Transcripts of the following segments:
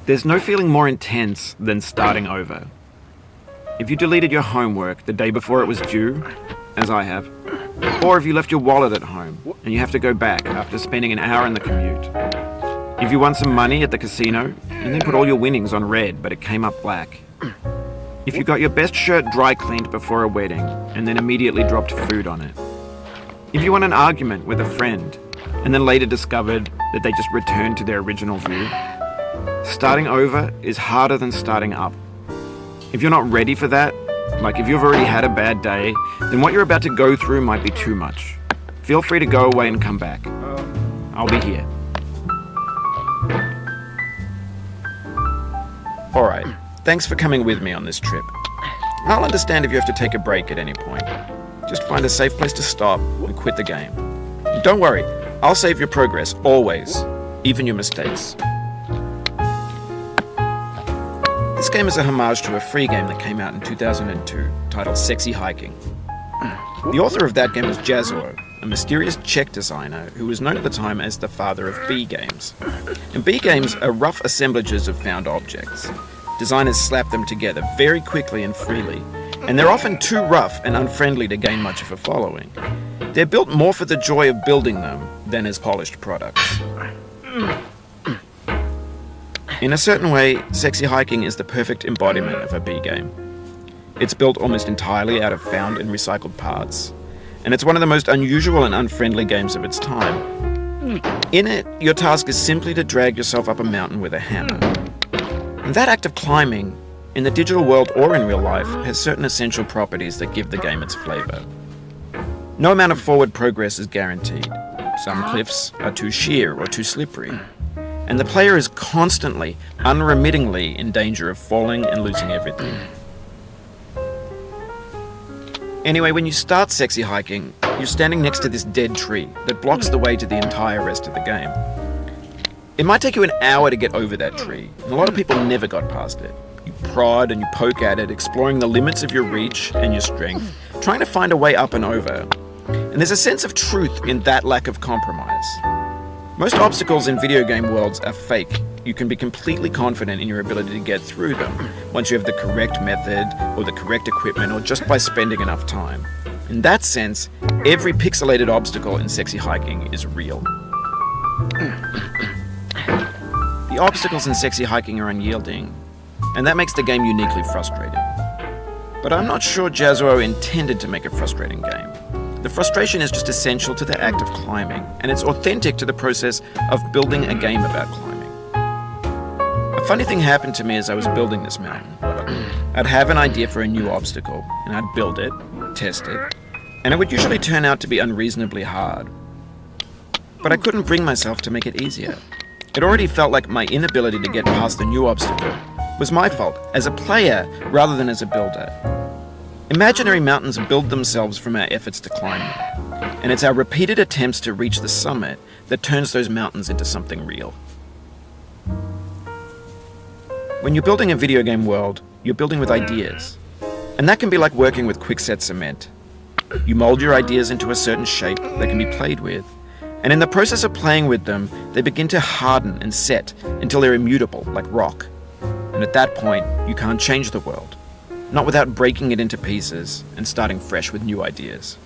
There's no feeling more intense than starting over. If you deleted your homework the day before it was due, as I have, or if you left your wallet at home and you have to go back after spending an hour in the commute. If you won some money at the casino and then put all your winnings on red but it came up black. If you got your best shirt dry cleaned before a wedding and then immediately dropped food on it. If you won an argument with a friend and then later discovered that they just returned to their original view. Starting over is harder than starting up. If you're not ready for that, like if you've already had a bad day, then what you're about to go through might be too much. Feel free to go away and come back. I'll be here. Alright, thanks for coming with me on this trip. I'll understand if you have to take a break at any point. Just find a safe place to stop and quit the game. Don't worry, I'll save your progress, always, even your mistakes. This game is a homage to a free game that came out in 2002, titled Sexy Hiking. The author of that game was Jazzuo, a mysterious Czech designer who was known at the time as the father of B games. And B games are rough assemblages of found objects. Designers slap them together very quickly and freely, and they're often too rough and unfriendly to gain much of a following. They're built more for the joy of building them than as polished products. In a certain way, Sexy Hiking is the perfect embodiment of a B game. It's built almost entirely out of found and recycled parts, and it's one of the most unusual and unfriendly games of its time. In it, your task is simply to drag yourself up a mountain with a hammer. And that act of climbing, in the digital world or in real life, has certain essential properties that give the game its flavor. No amount of forward progress is guaranteed. Some cliffs are too sheer or too slippery. And the player is constantly, unremittingly in danger of falling and losing everything. Anyway, when you start Sexy Hiking, you're standing next to this dead tree that blocks the way to the entire rest of the game. It might take you an hour to get over that tree, and a lot of people never got past it. You prod and you poke at it, exploring the limits of your reach and your strength, trying to find a way up and over. And there's a sense of truth in that lack of compromise. Most obstacles in video game worlds are fake. You can be completely confident in your ability to get through them once you have the correct method or the correct equipment or just by spending enough time. In that sense, every pixelated obstacle in Sexy Hiking is real. The obstacles in Sexy Hiking are unyielding, and that makes the game uniquely frustrating. But I'm not sure Jazzuo intended to make a frustrating game. The frustration is just essential to the act of climbing, and it's authentic to the process of building a game about climbing. A funny thing happened to me as I was building this mountain. I'd have an idea for a new obstacle, and I'd build it, test it, and it would usually turn out to be unreasonably hard. But I couldn't bring myself to make it easier. It already felt like my inability to get past the new obstacle was my fault as a player rather than as a builder. Imaginary mountains build themselves from our efforts to climb them, and it's our repeated attempts to reach the summit that turns those mountains into something real. When you're building a video game world, you're building with ideas, and that can be like working with quickset cement. You mold your ideas into a certain shape that can be played with, and in the process of playing with them, they begin to harden and set until they're immutable, like rock. And at that point, you can't change the world. Not without breaking it into pieces and starting fresh with new ideas.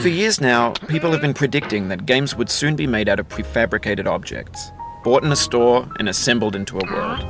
For years now, people have been predicting that games would soon be made out of prefabricated objects, bought in a store and assembled into a world.